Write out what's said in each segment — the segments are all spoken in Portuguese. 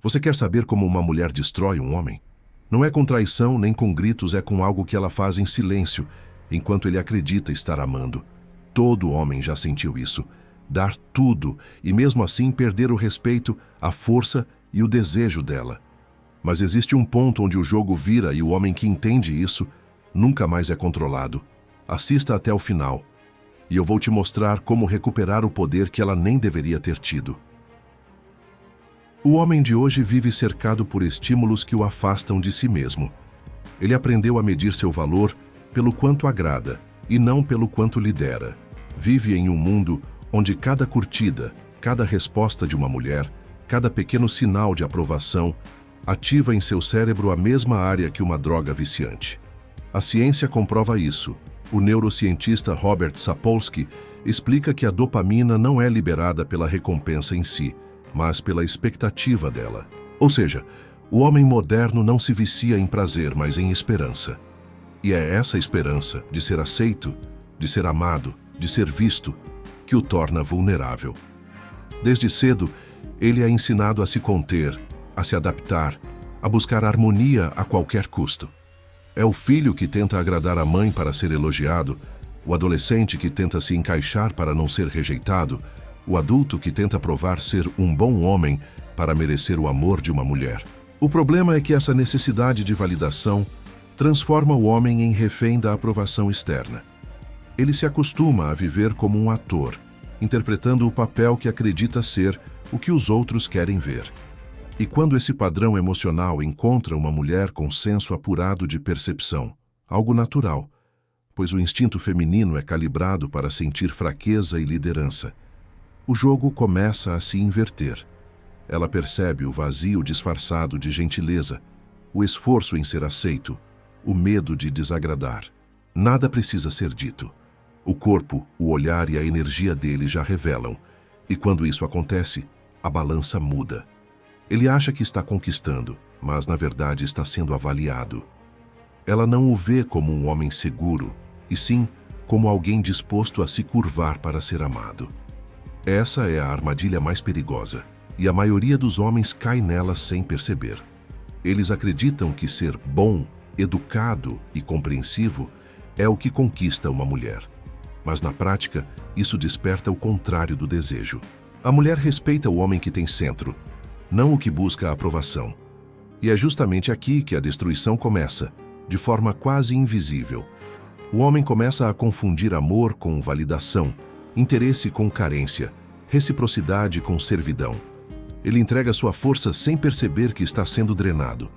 Você quer saber como uma mulher destrói um homem? Não é com traição nem com gritos, é com algo que ela faz em silêncio, enquanto ele acredita estar amando. Todo homem já sentiu isso. Dar tudo e mesmo assim perder o respeito, a força e o desejo dela. Mas existe um ponto onde o jogo vira e o homem que entende isso nunca mais é controlado. Assista até o final e eu vou te mostrar como recuperar o poder que ela nem deveria ter tido. O homem de hoje vive cercado por estímulos que o afastam de si mesmo. Ele aprendeu a medir seu valor pelo quanto agrada e não pelo quanto lidera. Vive em um mundo onde cada curtida, cada resposta de uma mulher, cada pequeno sinal de aprovação ativa em seu cérebro a mesma área que uma droga viciante. A ciência comprova isso. O neurocientista Robert Sapolsky explica que a dopamina não é liberada pela recompensa em si, mas pela expectativa dela. Ou seja, o homem moderno não se vicia em prazer, mas em esperança. E é essa esperança de ser aceito, de ser amado, de ser visto, que o torna vulnerável. Desde cedo, ele é ensinado a se conter, a se adaptar, a buscar harmonia a qualquer custo. É o filho que tenta agradar a mãe para ser elogiado, o adolescente que tenta se encaixar para não ser rejeitado, o adulto que tenta provar ser um bom homem para merecer o amor de uma mulher. O problema é que essa necessidade de validação transforma o homem em refém da aprovação externa. Ele se acostuma a viver como um ator, interpretando o papel que acredita ser o que os outros querem ver. E quando esse padrão emocional encontra uma mulher com senso apurado de percepção, algo natural, pois o instinto feminino é calibrado para sentir fraqueza e liderança, o jogo começa a se inverter. Ela percebe o vazio disfarçado de gentileza, o esforço em ser aceito, o medo de desagradar. Nada precisa ser dito. O corpo, o olhar e a energia dele já revelam, e quando isso acontece, a balança muda. Ele acha que está conquistando, mas na verdade está sendo avaliado. Ela não o vê como um homem seguro, e sim como alguém disposto a se curvar para ser amado. Essa é a armadilha mais perigosa, e a maioria dos homens cai nela sem perceber. Eles acreditam que ser bom, educado e compreensivo é o que conquista uma mulher. Mas na prática, isso desperta o contrário do desejo. A mulher respeita o homem que tem centro, não o que busca a aprovação. E é justamente aqui que a destruição começa, de forma quase invisível. O homem começa a confundir amor com validação, interesse com carência, reciprocidade com servidão. Ele entrega sua força sem perceber que está sendo drenado.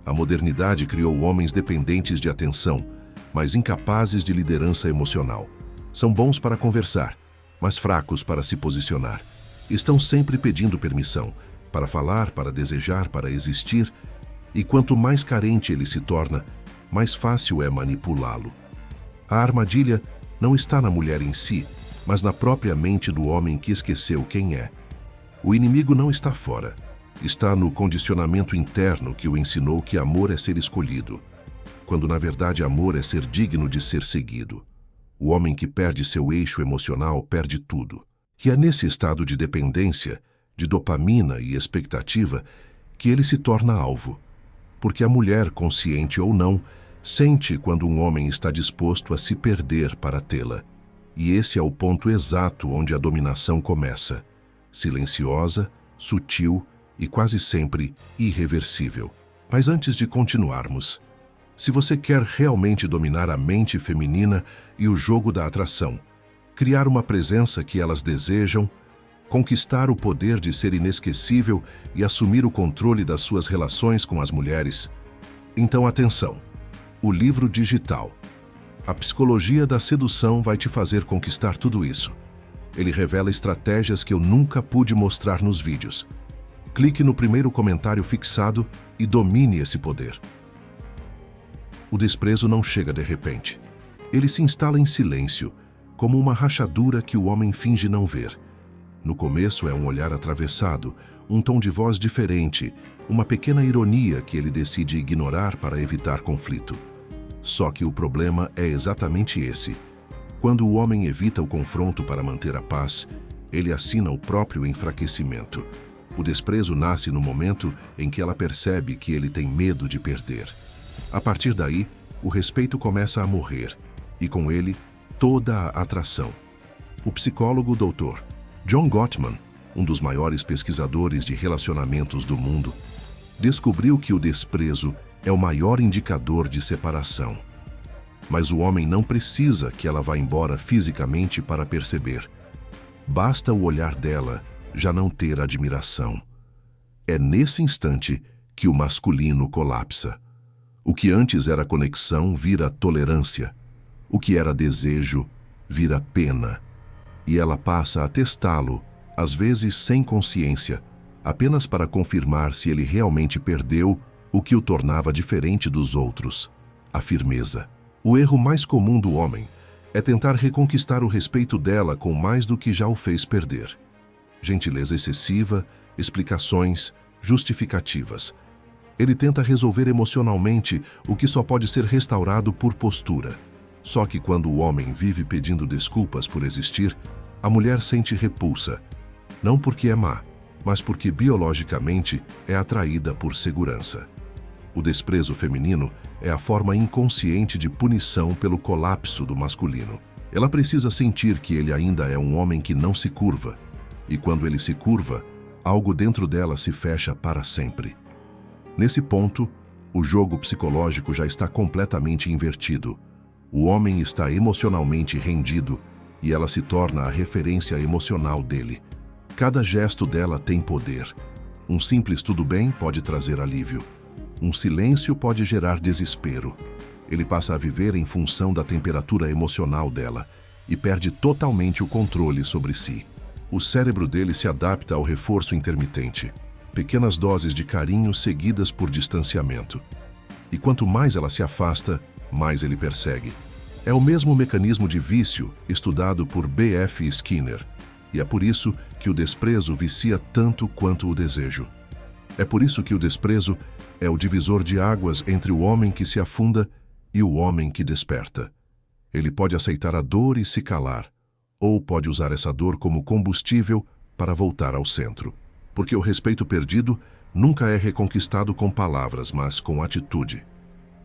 A modernidade criou homens dependentes de atenção, mas incapazes de liderança emocional. São bons para conversar, mas fracos para se posicionar. Estão sempre pedindo permissão, para falar, para desejar, para existir, e quanto mais carente ele se torna, mais fácil é manipulá-lo. A armadilha não está na mulher em si, mas na própria mente do homem que esqueceu quem é. O inimigo não está fora. Está no condicionamento interno que o ensinou que amor é ser escolhido, quando na verdade amor é ser digno de ser seguido. O homem que perde seu eixo emocional perde tudo. E é nesse estado de dependência, de dopamina e expectativa, que ele se torna alvo. Porque a mulher, consciente ou não, sente quando um homem está disposto a se perder para tê-la. E esse é o ponto exato onde a dominação começa. Silenciosa, sutil e quase sempre irreversível. Mas antes de continuarmos, se você quer realmente dominar a mente feminina e o jogo da atração, criar uma presença que elas desejam, conquistar o poder de ser inesquecível e assumir o controle das suas relações com as mulheres, então atenção, o livro digital. A psicologia da sedução vai te fazer conquistar tudo isso. Ele revela estratégias que eu nunca pude mostrar nos vídeos. Clique no primeiro comentário fixado e domine esse poder. O desprezo não chega de repente. Ele se instala em silêncio, como uma rachadura que o homem finge não ver. No começo é um olhar atravessado, um tom de voz diferente, uma pequena ironia que ele decide ignorar para evitar conflito. Só que o problema é exatamente esse. Quando o homem evita o confronto para manter a paz, ele assina o próprio enfraquecimento. O desprezo nasce no momento em que ela percebe que ele tem medo de perder. A partir daí, o respeito começa a morrer, e com ele, toda a atração. O psicólogo Dr. John Gottman, um dos maiores pesquisadores de relacionamentos do mundo, descobriu que o desprezo é o maior indicador de separação. Mas o homem não precisa que ela vá embora fisicamente para perceber. Basta o olhar dela já não ter admiração. É nesse instante que o masculino colapsa. O que antes era conexão vira tolerância. O que era desejo vira pena. E ela passa a testá-lo, às vezes sem consciência, apenas para confirmar se ele realmente perdeu o que o tornava diferente dos outros: a firmeza. O erro mais comum do homem é tentar reconquistar o respeito dela com mais do que já o fez perder. Gentileza excessiva, explicações, justificativas. Ele tenta resolver emocionalmente o que só pode ser restaurado por postura. Só que quando o homem vive pedindo desculpas por existir, a mulher sente repulsa. Não porque é má, mas porque biologicamente é atraída por segurança. O desprezo feminino é a forma inconsciente de punição pelo colapso do masculino. Ela precisa sentir que ele ainda é um homem que não se curva. E quando ele se curva, algo dentro dela se fecha para sempre. Nesse ponto, o jogo psicológico já está completamente invertido. O homem está emocionalmente rendido e ela se torna a referência emocional dele. Cada gesto dela tem poder. Um simples tudo bem pode trazer alívio. Um silêncio pode gerar desespero. Ele passa a viver em função da temperatura emocional dela e perde totalmente o controle sobre si. O cérebro dele se adapta ao reforço intermitente, pequenas doses de carinho seguidas por distanciamento. E quanto mais ela se afasta, mais ele persegue. É o mesmo mecanismo de vício estudado por B.F. Skinner, e é por isso que o desprezo vicia tanto quanto o desejo. É por isso que o desprezo é o divisor de águas entre o homem que se afunda e o homem que desperta. Ele pode aceitar a dor e se calar, ou pode usar essa dor como combustível para voltar ao centro. Porque o respeito perdido nunca é reconquistado com palavras, mas com atitude.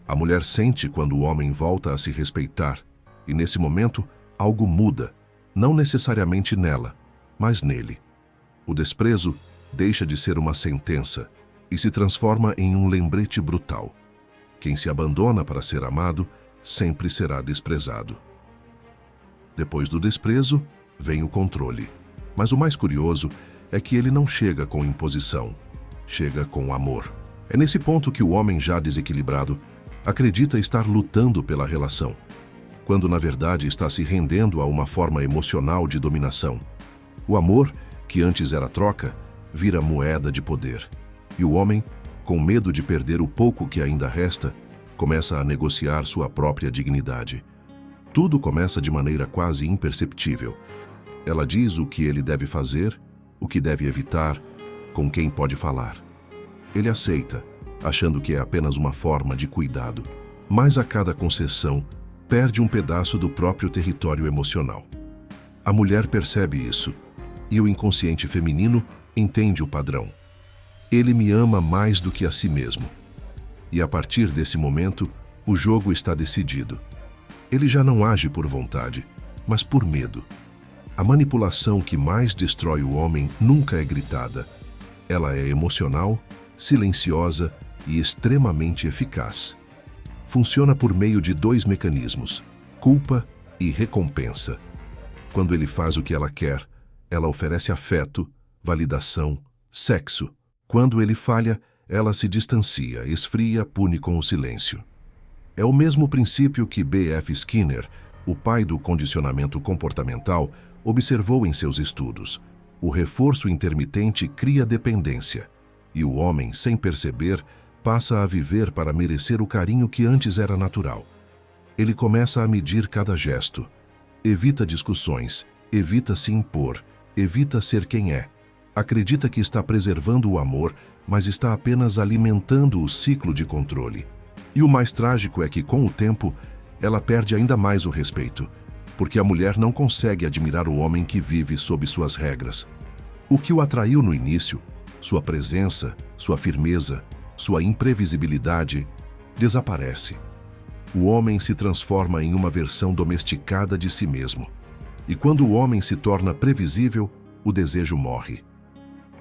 A mulher sente quando o homem volta a se respeitar, e nesse momento algo muda, não necessariamente nela, mas nele. O desprezo deixa de ser uma sentença e se transforma em um lembrete brutal. Quem se abandona para ser amado sempre será desprezado. Depois do desprezo, vem o controle. Mas o mais curioso é que ele não chega com imposição, chega com amor. É nesse ponto que o homem já desequilibrado acredita estar lutando pela relação, quando na verdade está se rendendo a uma forma emocional de dominação. O amor, que antes era troca, vira moeda de poder. E o homem, com medo de perder o pouco que ainda resta, começa a negociar sua própria dignidade. Tudo começa de maneira quase imperceptível. Ela diz o que ele deve fazer, o que deve evitar, com quem pode falar. Ele aceita, achando que é apenas uma forma de cuidado. Mas a cada concessão, perde um pedaço do próprio território emocional. A mulher percebe isso, e o inconsciente feminino entende o padrão. Ele me ama mais do que a si mesmo. E a partir desse momento, o jogo está decidido. Ele já não age por vontade, mas por medo. A manipulação que mais destrói o homem nunca é gritada. Ela é emocional, silenciosa e extremamente eficaz. Funciona por meio de dois mecanismos: culpa e recompensa. Quando ele faz o que ela quer, ela oferece afeto, validação, sexo. Quando ele falha, ela se distancia, esfria, pune com o silêncio. É o mesmo princípio que B.F. Skinner, o pai do condicionamento comportamental, observou em seus estudos. O reforço intermitente cria dependência, e o homem, sem perceber, passa a viver para merecer o carinho que antes era natural. Ele começa a medir cada gesto. Evita discussões, evita se impor, evita ser quem é. Acredita que está preservando o amor, mas está apenas alimentando o ciclo de controle. E o mais trágico é que, com o tempo, ela perde ainda mais o respeito, porque a mulher não consegue admirar o homem que vive sob suas regras. O que o atraiu no início sua presença, sua firmeza, sua imprevisibilidade, desaparece. O homem se transforma em uma versão domesticada de si mesmo. E quando o homem se torna previsível, o desejo morre.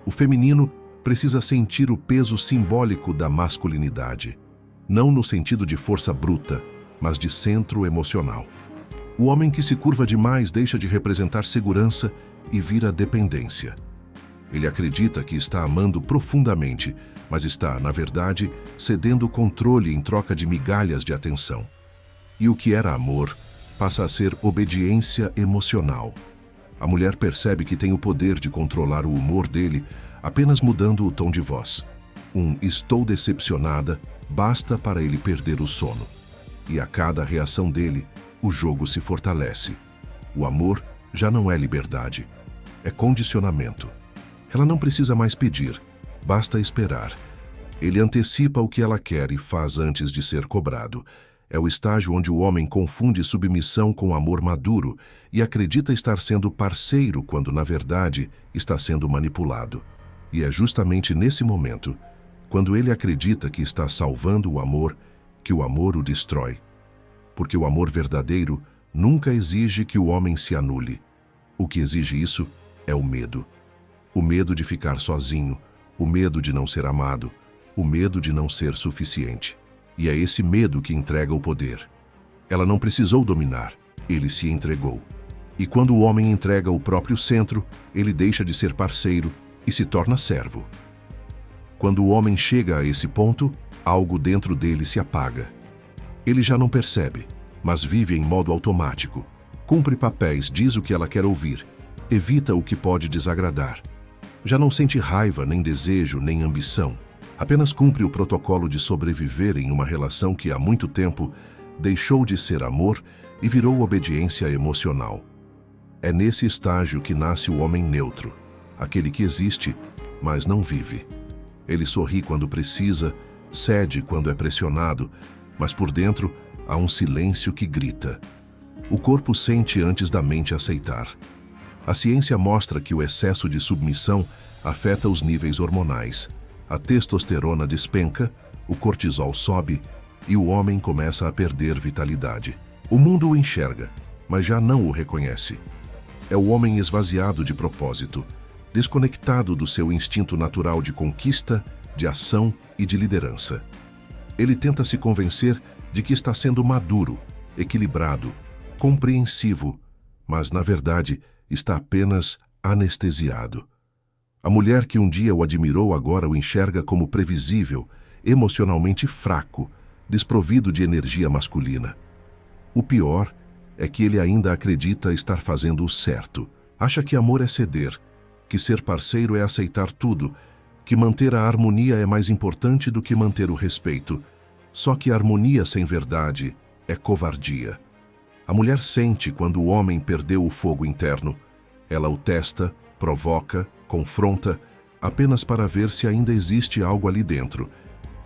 O feminino precisa sentir o peso simbólico da masculinidade, não no sentido de força bruta, mas de centro emocional. O homem que se curva demais deixa de representar segurança e vira dependência. Ele acredita que está amando profundamente, mas está, na verdade, cedendo o controle em troca de migalhas de atenção. E o que era amor passa a ser obediência emocional. A mulher percebe que tem o poder de controlar o humor dele apenas mudando o tom de voz. "Estou decepcionada" basta para ele perder o sono. E a cada reação dele, o jogo se fortalece. O amor já não é liberdade, é condicionamento. Ela não precisa mais pedir, basta esperar. Ele antecipa o que ela quer e faz antes de ser cobrado. É o estágio onde o homem confunde submissão com amor maduro e acredita estar sendo parceiro quando, na verdade, está sendo manipulado. E é justamente nesse momento, quando ele acredita que está salvando o amor, que o amor o destrói. Porque o amor verdadeiro nunca exige que o homem se anule. O que exige isso é o medo. O medo de ficar sozinho, o medo de não ser amado, o medo de não ser suficiente. E é esse medo que entrega o poder. Ela não precisou dominar, ele se entregou. E quando o homem entrega o próprio centro, ele deixa de ser parceiro e se torna servo. Quando o homem chega a esse ponto, algo dentro dele se apaga. Ele já não percebe, mas vive em modo automático. Cumpre papéis, diz o que ela quer ouvir, evita o que pode desagradar. Já não sente raiva, nem desejo, nem ambição. Apenas cumpre o protocolo de sobreviver em uma relação que há muito tempo deixou de ser amor e virou obediência emocional. É nesse estágio que nasce o homem neutro, aquele que existe, mas não vive. Ele sorri quando precisa, cede quando é pressionado, mas por dentro há um silêncio que grita. O corpo sente antes da mente aceitar. A ciência mostra que o excesso de submissão afeta os níveis hormonais. A testosterona despenca, o cortisol sobe e o homem começa a perder vitalidade. O mundo o enxerga, mas já não o reconhece. É o homem esvaziado de propósito, desconectado do seu instinto natural de conquista, de ação e de liderança. Ele tenta se convencer de que está sendo maduro, equilibrado, compreensivo, mas, na verdade, está apenas anestesiado. A mulher que um dia o admirou agora o enxerga como previsível, emocionalmente fraco, desprovido de energia masculina. O pior é que ele ainda acredita estar fazendo o certo. Acha que amor é ceder, que ser parceiro é aceitar tudo, que manter a harmonia é mais importante do que manter o respeito. Só que a harmonia sem verdade é covardia. A mulher sente quando o homem perdeu o fogo interno. Ela o testa, provoca, confronta, apenas para ver se ainda existe algo ali dentro.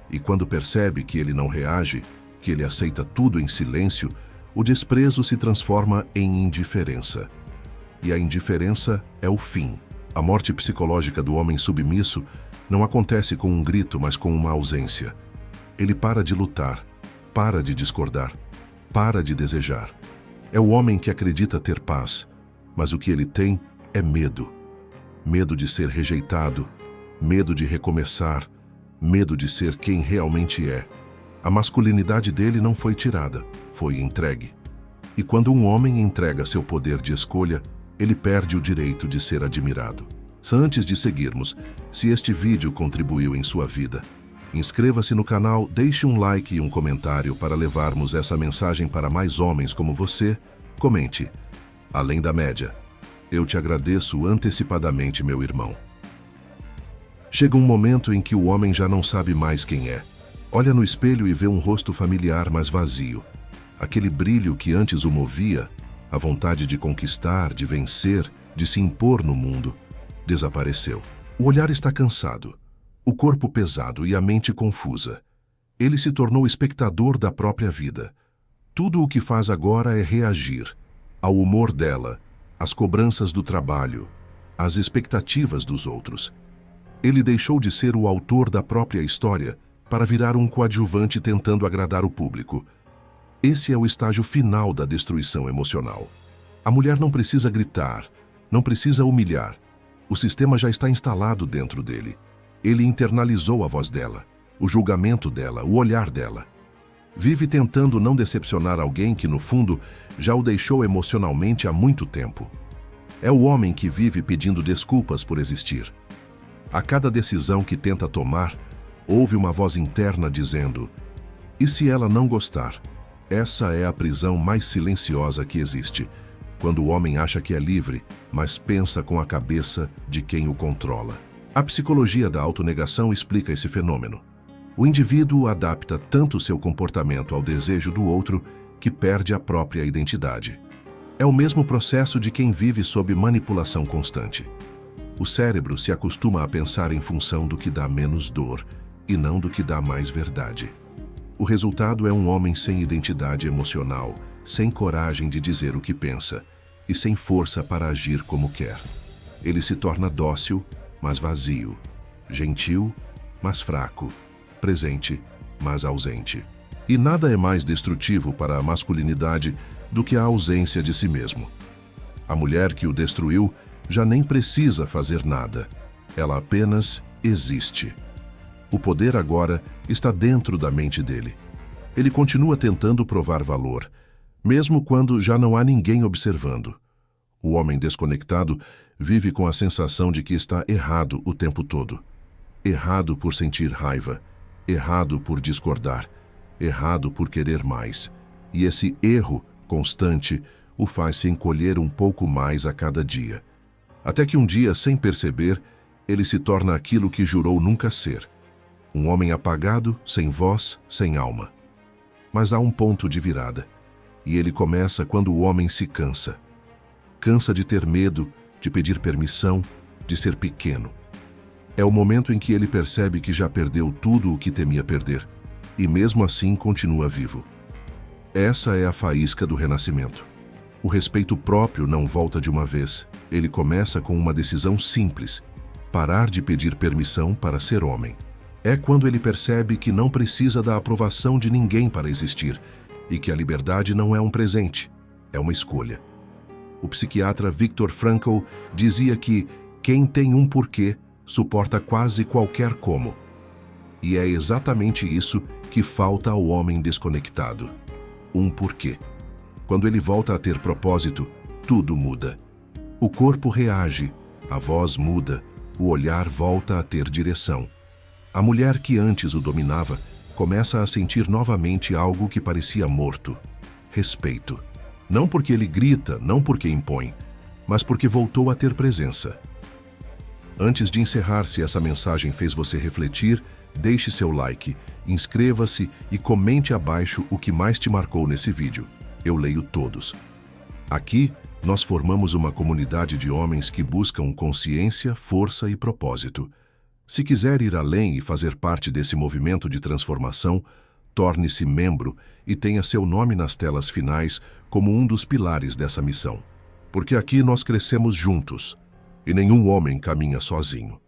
E quando percebe que ele não reage, que ele aceita tudo em silêncio, o desprezo se transforma em indiferença. E a indiferença é o fim. A morte psicológica do homem submisso não acontece com um grito, mas com uma ausência. Ele para de lutar, para de discordar, para de desejar. É o homem que acredita ter paz, mas o que ele tem é medo. Medo de ser rejeitado, medo de recomeçar, medo de ser quem realmente é. A masculinidade dele não foi tirada, foi entregue. E quando um homem entrega seu poder de escolha, ele perde o direito de ser admirado. Antes de seguirmos, se este vídeo contribuiu em sua vida, inscreva-se no canal, deixe um like e um comentário para levarmos essa mensagem para mais homens como você. Comente. Além da média. Eu te agradeço antecipadamente, meu irmão. Chega um momento em que o homem já não sabe mais quem é. Olha no espelho e vê um rosto familiar, mas vazio. Aquele brilho que antes o movia, a vontade de conquistar, de vencer, de se impor no mundo, desapareceu. O olhar está cansado, o corpo pesado e a mente confusa. Ele se tornou espectador da própria vida. Tudo o que faz agora é reagir ao humor dela, às cobranças do trabalho, às expectativas dos outros. Ele deixou de ser o autor da própria história para virar um coadjuvante tentando agradar o público. Esse é o estágio final da destruição emocional. A mulher não precisa gritar, não precisa humilhar. O sistema já está instalado dentro dele. Ele internalizou a voz dela, o julgamento dela, o olhar dela. Vive tentando não decepcionar alguém que, no fundo, já o deixou emocionalmente há muito tempo. É o homem que vive pedindo desculpas por existir. A cada decisão que tenta tomar, ouve uma voz interna dizendo: e se ela não gostar? Essa é a prisão mais silenciosa que existe, quando o homem acha que é livre, mas pensa com a cabeça de quem o controla. A psicologia da autonegação explica esse fenômeno. O indivíduo adapta tanto seu comportamento ao desejo do outro que perde a própria identidade. É o mesmo processo de quem vive sob manipulação constante. O cérebro se acostuma a pensar em função do que dá menos dor e não do que dá mais verdade. O resultado é um homem sem identidade emocional, sem coragem de dizer o que pensa e sem força para agir como quer. Ele se torna dócil, mas vazio, gentil, mas fraco, presente, mas ausente. E nada é mais destrutivo para a masculinidade do que a ausência de si mesmo. A mulher que o destruiu já nem precisa fazer nada. Ela apenas existe. O poder agora está dentro da mente dele. Ele continua tentando provar valor, mesmo quando já não há ninguém observando. O homem desconectado vive com a sensação de que está errado o tempo todo. Errado por sentir raiva, errado por discordar, errado por querer mais. E esse erro constante o faz se encolher um pouco mais a cada dia. Até que um dia, sem perceber, ele se torna aquilo que jurou nunca ser. Um homem apagado, sem voz, sem alma. Mas há um ponto de virada. E ele começa quando o homem se cansa. Cansa de ter medo, de pedir permissão, de ser pequeno. É o momento em que ele percebe que já perdeu tudo o que temia perder. E mesmo assim continua vivo. Essa é a faísca do renascimento. O respeito próprio não volta de uma vez. Ele começa com uma decisão simples: parar de pedir permissão para ser homem. É quando ele percebe que não precisa da aprovação de ninguém para existir e que a liberdade não é um presente, é uma escolha. O psiquiatra Viktor Frankl dizia que quem tem um porquê suporta quase qualquer como. E é exatamente isso que falta ao homem desconectado. Um porquê. Quando ele volta a ter propósito, tudo muda. O corpo reage, a voz muda, o olhar volta a ter direção. A mulher que antes o dominava começa a sentir novamente algo que parecia morto: respeito. Não porque ele grita, não porque impõe, mas porque voltou a ter presença. Antes de encerrar, se essa mensagem fez você refletir, deixe seu like, inscreva-se e comente abaixo o que mais te marcou nesse vídeo. Eu leio todos. Aqui, nós formamos uma comunidade de homens que buscam consciência, força e propósito. Se quiser ir além e fazer parte desse movimento de transformação, torne-se membro e tenha seu nome nas telas finais como um dos pilares dessa missão. Porque aqui nós crescemos juntos e nenhum homem caminha sozinho.